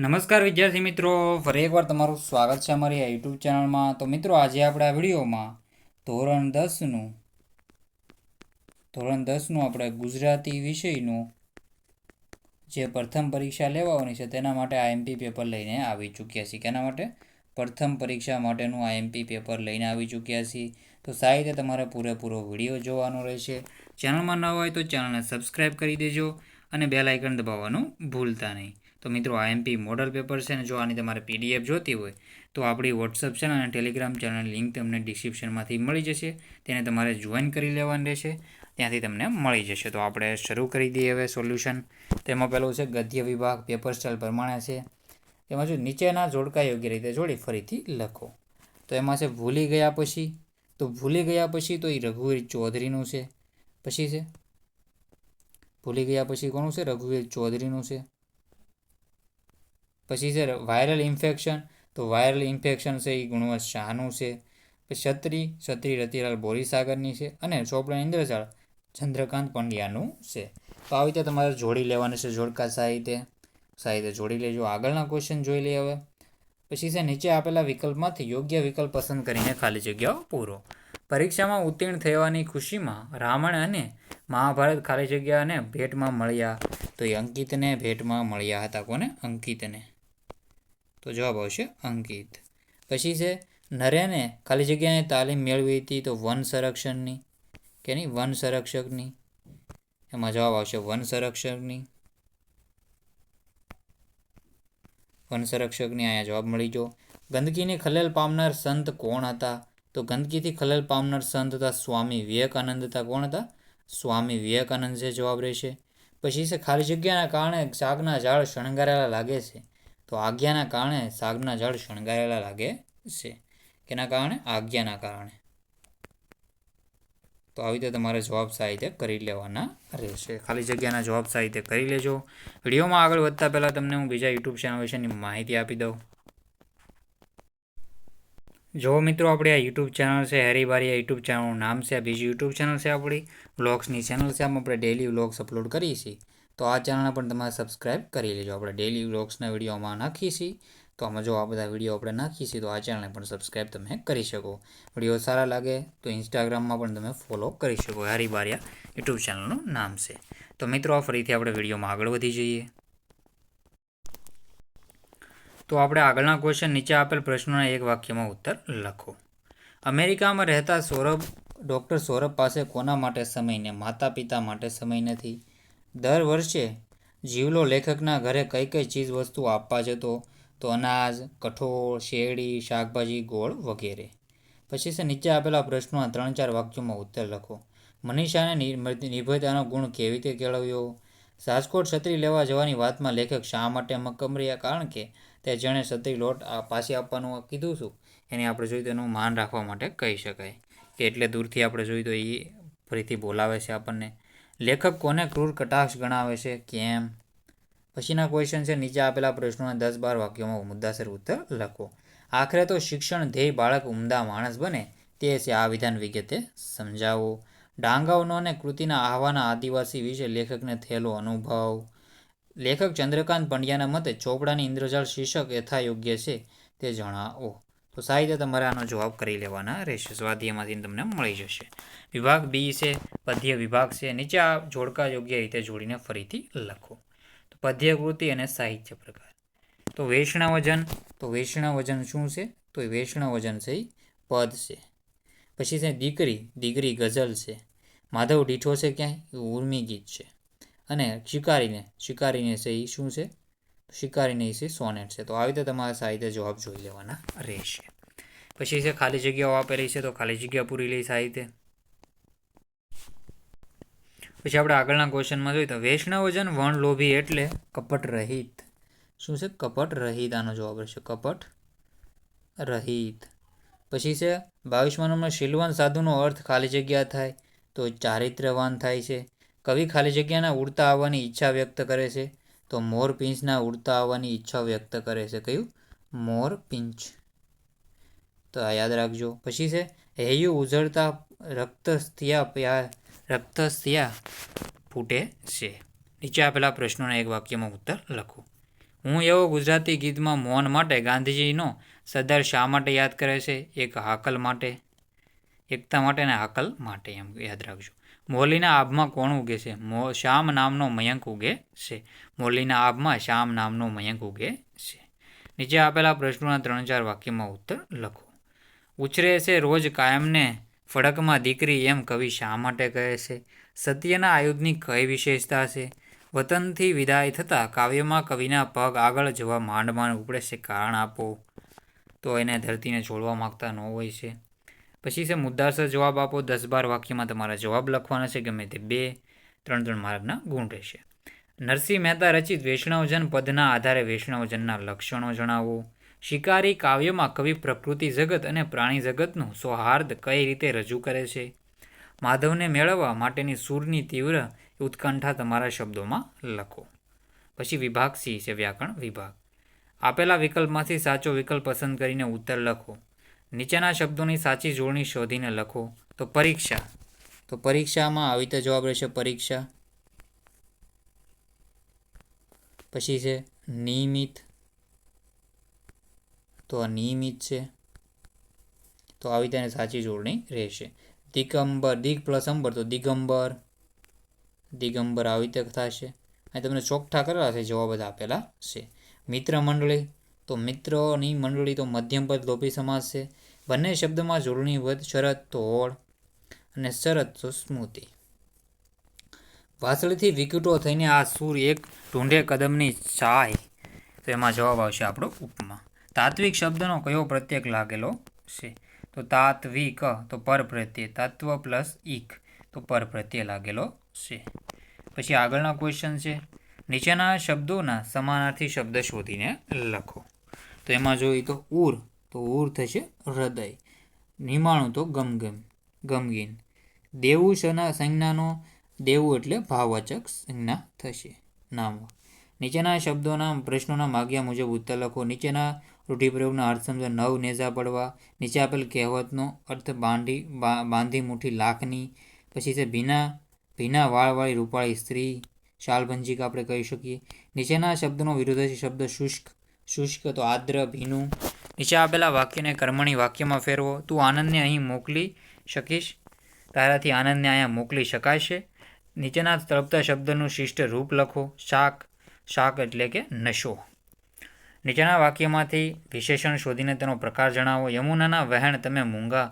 નમસ્કાર વિદ્યાર્થી મિત્રો, ફરી એકવાર તમારું સ્વાગત છે અમારી યુટ્યુબ ચેનલમાં. તો મિત્રો, આજે આપણે આ વિડીયોમાં ધોરણ 10નું આપણે ગુજરાતી વિષયનું જે પ્રથમ પરીક્ષા લેવાની છે તેના માટે આઈએમપી પેપર લઈને આવી ચૂક્યા છીએ. કેના માટે? પ્રથમ પરીક્ષા માટેનું આઈએમપી પેપર લઈને આવી ચૂક્યા છીએ. તો સારી તમારે પૂરેપૂરો વિડીયો જોવાનો રહેશે. ચેનલમાં ન હોય તો ચેનલને સબસ્ક્રાઈબ કરી દેજો અને બેલ આઇકન દબાવવાનું ભૂલતા નહીં. તો મિત્રો, આઈએમપી મોડલ પેપર છે ને, જો આની તમારે પીડીએફ જોતી હોય તો આપણી વોટ્સઅપ ચેનલ અને ટેલિગ્રામ ચેનલની લિંક તમને ડિસ્ક્રિપ્શનમાંથી મળી જશે. તેને તમારે જોઈન કરી લેવાની રહેશે, ત્યાંથી તમને મળી જશે. તો આપણે શરૂ કરી દઈએ હવે સોલ્યુશન. તેમાં પહેલું છે ગદ્ય વિભાગ. પેપર સ્ટાઇલ પ્રમાણે છે. તેમાં જો નીચેના જોડકા યોગ્ય રીતે જોડી ફરીથી લખો. તો એમાં છે ભૂલી ગયા પછી. તો ભૂલી ગયા પછી તો એ રઘુવીર ચૌધરીનું છે. પછી છે ભૂલી ગયા પછી કોનું છે? રઘુવીર ચૌધરીનું છે. પછી છે વાયરલ ઇન્ફેક્શન. તો વાયરલ ઇન્ફેક્શન છે એ ગુણવંત શાહનું છે. પછી છત્રી રતિલાલ બોરીસાગરની છે. અને ચોપડા ઇન્દ્રજાળ ચંદ્રકાંત પંડ્યાનું છે. તો આવી રીતે તમારે જોડી લેવાનું છે. જોડકા સાહિત્ય જોડી લેજો. આગળના ક્વેશ્ચન જોઈ લઈએ હવે. પછી છે નીચે આપેલા વિકલ્પમાંથી યોગ્ય વિકલ્પ પસંદ કરીને ખાલી જગ્યાઓ પૂરો. પરીક્ષામાં ઉત્તીર્ણ થવાની ખુશીમાં રામાયણ અને મહાભારત ખાલી જગ્યાને ભેટમાં મળ્યા. તો એ અંકિતને ભેટમાં મળ્યા હતા. કોને? અંકિતને. તો જવાબ આવશે અંકિત. પછી છે નરેને ખાલી જગ્યાની તાલીમ મેળવી હતી. તો વન સંરક્ષણની કે નહીં? વન સંરક્ષકની. એમાં જવાબ આવશે વન સંરક્ષકની. વન સંરક્ષકની અહીંયા જવાબ મળી ગયો. ગંદકીની ખલેલ પામનાર સંત કોણ હતા? તો ગંદકીથી ખલેલ પામનાર સંત હતા સ્વામી વિવેકાનંદ હતા. કોણ હતા? સ્વામી વિવેકાનંદ છે જવાબ રહેશે. પછી છે ખાલી જગ્યાના કારણે શાકના ઝાડ શણગારેલા લાગે છે. તો આજ્ઞાના કારણે શાકના ઝાડ શણગારેલા લાગે છે. કેના કારણે? આજ્ઞાના કારણે. તો આવી રીતે તમારે જવાબ સાહિત્ય કરી લેવાના રહેશે. ખાલી જગ્યાના જવાબ સાહિત્ય કરી લેજો. વિડીયોમાં આગળ વધતા પહેલાં તમને હું બીજા યુટ્યુબ ચેનલ વિશેની માહિતી આપી દઉં. જો મિત્રો, આપણી આ યુટ્યુબ ચેનલ છે હેરીબારી. આ યુટ્યુબ ચેનલનું નામ છે. આ બીજી યુટ્યુબ ચેનલ છે આપણી વ્લોગ્સની ચેનલ છે. આમાં આપણે ડેલી વ્લોગ્સ અપલોડ કરીએ છીએ. તો આ ચેનલને પણ તમારે સબસ્ક્રાઈબ કરી લેજો. આપણે ડેલી વ્લોગ્સના વિડીયોમાં નાખીએ છીએ. તો આમાં જો આ બધા વિડીયો આપણે નાખીએ છીએ તો આ ચેનલને પણ સબસ્ક્રાઈબ તમે કરી શકો. વિડીયો સારા લાગે તો ઇન્સ્ટાગ્રામમાં પણ તમે ફોલો કરી શકો. હેરીબારિયા યુટ્યુબ ચેનલનું નામ છે. તો મિત્રો, ફરીથી આપણે વિડીયોમાં આગળ વધી જઈએ. તો આપણે આગળના ક્વેશ્ચન નીચે આપેલ પ્રશ્નોના એક વાક્યમાં ઉત્તર લખો. અમેરિકામાં રહેતા ડૉક્ટર સૌરભ પાસે કોના માટે સમય ને માતા પિતા માટે સમય નથી. દર વર્ષે જીવલો લેખકના ઘરે કઈ કઈ ચીજ વસ્તુ આપવા જતો? તો અનાજ, કઠોળ, શેરડી, શાકભાજી, ગોળ વગેરે. પછી છે નીચે આપેલા પ્રશ્નોના 3-4 વાક્યોમાં ઉત્તર લખો. મનીષાને નિર્ભયતાનો ગુણ કેવી રીતે કેળવ્યો? રાજકોટ છત્રી લેવા જવાની વાતમાં લેખક શા માટે મક્કમ રહ્યા? કારણ કે તે જેણે છત્રી લોટ પાછી આપવાનું કીધું હતું એને આપણે જોયું તો એનું માન રાખવા માટે કહી શકાય કે એટલે દૂરથી આપણે જોયું તો એ ફરીથી બોલાવે છે આપણને. લેખક કોને ક્રૂર કટાક્ષ ગણાવે છે? કેમ? પછીના ક્વેશ્ચન છે નીચે આપેલા પ્રશ્નોના 10-12 વાક્યોમાં મુદ્દાસર ઉત્તર લખો. આખરે તો શિક્ષણ ધ્યેય બાળક ઉમદા માણસ બને તે છે. આ વિધાન વિગતે સમજાવો. ડાંગાઓનો અને કૃતિના આહવાના આદિવાસી વિશે લેખકને થયેલો અનુભવ. લેખક ચંદ્રકાંત પંડ્યાના મતે ચોપડાની ઇન્દ્રજાળ શીર્ષક યથાયોગ્ય છે તે જણાવો. તો સાહિત્ય તમારે આનો જવાબ કરી લેવાના રહેશે. સ્વાધ્યાયમાંથી તમને મળી જશે. વિભાગ બી છે પદ્ય વિભાગ છે. નીચે આ જોડકા યોગ્ય રીતે જોડીને ફરીથી લખો. તો પદ્ય કૃતિ અને સાહિત્ય પ્રકાર. તો વૈષ્ણવજન. તો વૈષ્ણવજન શું છે? તો એ વૈષ્ણવજન છે એ પદ છે. પછી છે દીકરી ગઝલ છે. માધવ ડીઠો છે ક્યાંય? ઉર્મી ગીત છે. અને શિકારીને છે એ શું છે? શિકારીને એ છે સોનેટ છે. તો આવી રીતે તમારે સાહિત્ય જવાબ જોઈ લેવાના રહેશે. પછી છે ખાલી જગ્યાઓ આપેલી છે તો ખાલી જગ્યા પૂરી લઈ સાહિત્ય. પછી આપણે આગળના ક્વેશ્ચનમાં જોઈએ તો વૈષ્ણવજન વણલોભી એટલે કપટ રહિત. શું છે? કપટ રહિત આનો જવાબ રહેશે. કપટ રહિત. પછી છે 22મા નંબર શીલવાન સાધુનો અર્થ ખાલી જગ્યા થાય તો ચારિત્ર્યવાન થાય છે. કવિ ખાલી જગ્યાના ઉડતા આવવાની ઈચ્છા વ્યક્ત કરે છે તો મોરપીંછના ઉડતા આવવાની ઈચ્છા વ્યક્ત કરે છે. કયું? મોરપીંછ. તો આ યાદ રાખજો. પછી છે હૈયું ઉજળતા રક્તસ્થિયા ફૂટે છે. નીચે આપેલા પ્રશ્નોના એક વાક્યમાં ઉત્તર લખો. હું એવો ગુજરાતી ગીતમાં મૌન માટે ગાંધીજીનો સરદાર શા માટે યાદ કરે છે? એક હાકલ માટે, એકતા માટે અને હાકલ માટે, એમ યાદ રાખજો. મોરલીના આભમાં કોણ ઉગે છે? શ્યામ નામનો મયંક ઉગે છે. મોરલીના આભમાં શ્યામ નામનો મયંક ઉગે છે. નીચે આપેલા પ્રશ્નોના 3-4 વાક્યમાં ઉત્તર લખો. ઉછરે છે રોજ કાયમને ફડકમાં દીકરી એમ કવિ શા માટે કહે છે? સત્યના આયુધની કઈ વિશેષતા છે? વતનથી વિદાય થતાં કાવ્યમાં કવિના પગ આગળ જવા માંડ માંડ ઉપડે છે, કારણ આપો. તો એને ધરતીને છોડવા માગતા ન હોય છે. પછી છે મુદ્દાસર જવાબ આપો. 10-12 વાક્યમાં તમારા જવાબ લખવાના છે, ગમે તે 2-3 માર્કના ગુણ રહેશે. નરસિંહ મહેતા રચિત વૈષ્ણવજન પદના આધારે વૈષ્ણવજનના લક્ષણો જણાવો. શિકારી કાવ્યમાં કવિ પ્રકૃતિ જગત અને પ્રાણી જગતનું સૌહાર્દ કઈ રીતે રજૂ કરે છે? માધવને મેળવવા માટેની સૂરની તીવ્ર ઉત્કંઠા તમારા શબ્દોમાં લખો. પછી વિભાગ સી છે વ્યાકરણ વિભાગ. આપેલા વિકલ્પમાંથી સાચો વિકલ્પ પસંદ કરીને ઉત્તર લખો. નીચેના શબ્દોની સાચી જોડણી શોધીને લખો. તો પરીક્ષા, તો પરીક્ષામાં આવી રીતે જવાબ રહેશે પરીક્ષા. પછી છે નિયમિત, તો આ નિયમિત છે, તો આવી રીતે સાચી જોડણી રહેશે. દિગંબર, દિગ પ્લસ અંબર તો દિગંબર, દિગંબર આવી રીતે થશે. અહીં તમને ચોકઠા કરેલા છે, જવાબ જ આપેલા છે. મિત્ર મંડળી, તો મિત્રની મંડળી તો મધ્યમપદ લોપી સમાસ છે. બંને શબ્દમાં જોડણી વધ શરત તો હોળ અને શરત તો સ્મૃતિ. વાસળીથી વિકટો થઈને આ સૂર એક ઢૂંઢે કદમની ચાય, તો એમાં જવાબ આવશે આપણો ઉપમા. તાત્વિક શબ્દનો કયો પ્રત્યય લાગેલો છે? તો તાત્વિક તો પર પ્રત્યય, તત્વ પ્લસ ઈક તો પર પ્રત્યય લાગેલો છે. પછી આગળના ક્વેશ્ચન છે, નીચેના શબ્દોના સમાનાર્થી શબ્દ શોધીને લખો. તો એમાં જોઈએ તો ઉર થશે હૃદય, નિમાણું તો ગમગીન, દેવું સંજ્ઞાનો, દેવું એટલે ભાવવાચક સંજ્ઞા થશે નામ. નીચેના શબ્દોના પ્રશ્નોના માગ્યા મુજબ ઉત્તર લખો. નીચેના રૂઢિપ્રયોગના અર્થ સમજો. નવ નેજા પડવા, નીચે આપેલ કહેવતનો અર્થ બાંધી મુઠ્ઠી લાખની. પછી છે ભીના વાળવાળી રૂપાળી સ્ત્રી, શાલભંજિકા આપણે કહી શકીએ. નીચેના શબ્દનો વિરોધાર્થી શબ્દ શુષ્ક તો આર્દ્ર ભીનું. નીચે આપેલા વાક્યને કર્મણી વાક્યમાં ફેરવો. તું આનંદને અહીં મોકલી શકીશ, તારાથી આનંદને અહીંયા મોકલી શકાશે. નીચેના તળપતા શબ્દનું શિષ્ટ રૂપ લખો. શાક એટલે કે નશો. નીચેના વાક્યમાંથી વિશેષણ શોધીને તેનો પ્રકાર જણાવો. યમુનાના વહેણ તમે મૂંગા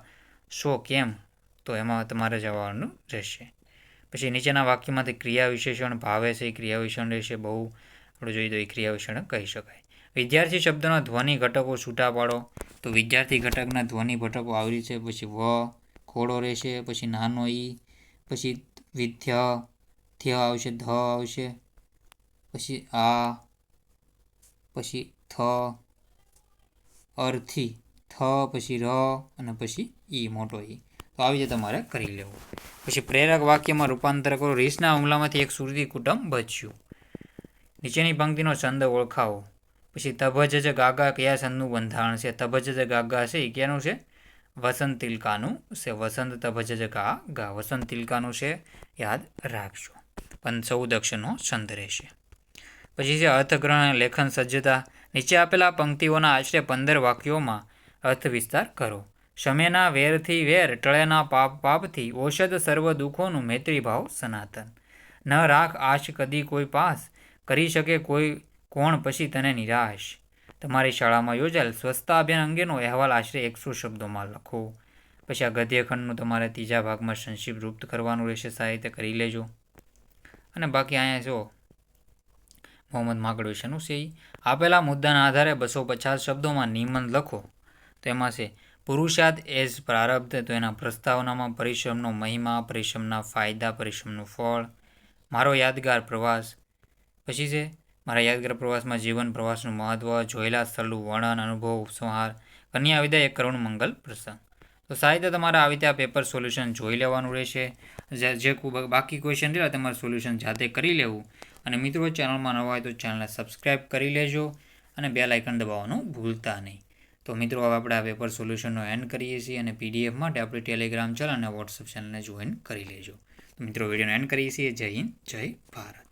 છો કેમ? તો એમાં તમારે જવાનું રહેશે. પછી નીચેના વાક્યમાંથી ક્રિયા વિશેષણ ભાવે છે, ક્રિયા વિશેષણ રહેશે. બહુ આપણે જોઈએ તો એ ક્રિયા વિશેષણ કહી શકાય. વિદ્યાર્થી શબ્દના ધ્વનિ ઘટકો છૂટા પાડો. તો વિદ્યાર્થી ઘટકના ધ્વનિ ઘટકો આવી છે. પછી વ ખોડો રહેશે, પછી નાનો ઈ, પછી વિધ્ય થ્ય આવશે, ધ આવશે, પછી આ, પછી થ, અર્થી થ, પછી ર અને પછી ઈ મોટો ઈ. તો આવી રીતે તમારે કરી લેવું. પછી પ્રેરક વાક્યમાં રૂપાંતર કરો. રીસના હુમલામાંથી એક સુરતી કુટુંબ બચ્યું. નીચેની પંક્તિનો છંદ ઓળખાવો. પછી તભજજ ગાગા કયા છંદનું બંધારણ છે? તભજજ ગાગા છે એ ક્યાંનું છે? વસંત તિલકાનું છે. વસંત તભજજ ગા વસંત તિલકાનું છે, યાદ રાખજો. 14 અક્ષરનો છંદ રહેશે. પછી છે અર્થગ્રહણ લેખન સજ્જતા. નીચે આપેલા પંક્તિઓના આશરે 15 વાક્યોમાં અર્થ વિસ્તાર કરો. શમેના વેરથી વેર, ટળેના પાપથી ઔષધ સર્વ દુઃખોનું મૈત્રીભાવ સનાતન. ન રાખ આશ કદી કોઈ પાસ, કરી શકે કોઈ કોણ પછી તને નિરાશ. તમારી શાળામાં યોજાયેલ સ્વચ્છતા અભિયાન અંગેનો અહેવાલ આશરે 100 શબ્દોમાં લખો. પછી આ ગદ્યખંડનું તમારે ત્રીજા ભાગમાં સંક્ષિપ્ત કરવાનું રહેશે. સાહિત્ય કરી લેજો. અને બાકી અહીંયા જો મોહમ્મદ માગડ વિશેનું છે. આપેલા મુદ્દાના આધારે 250 શબ્દોમાં નિબંધ લખો. તો એમાં છે પુરુષાર્થ એઝ પ્રારબ્ધ, તો એના પ્રસ્તાવનામાં પરિશ્રમનો મહિમા, પરિશ્રમના ફાયદા, પરિશ્રમનું ફળ, મારો યાદગાર પ્રવાસ. પછી છે મારા યાદગાર પ્રવાસમાં જીવન પ્રવાસનું મહત્વ, જોયેલા સ્થળનું વર્ણન, અનુભવ, ઉપસંહાર, કન્યા વિદાય, એક કરુણ મંગલ પ્રસંગ. તો સાહિત્ય તમારે આવી રીતે આ પેપર સોલ્યુશન જોઈ લેવાનું રહેશે. જે બાકી ક્વેશ્ચન રહ્યા તમારે સોલ્યુશન જાતે કરી લેવું. અને મિત્રો ચેનલમાં નવા હોય તો ચેનલને સબસ્ક્રાઈબ કરી લેજો અને બેલ આઇકન દબાવવાનું ભૂલતા નહીં. તો મિત્રો હવે આપણે આ પેપર સોલ્યુશનનો એન્ડ કરીએ છીએ અને PDF માટે આપણી ટેલિગ્રામ ચેનલ અને વોટ્સઅપ ચેનલને જોઈન કરી લેજો. તો મિત્રો વિડીયોનો એન્ડ કરીએ છીએ. જય હિન્દ, જય ભારત.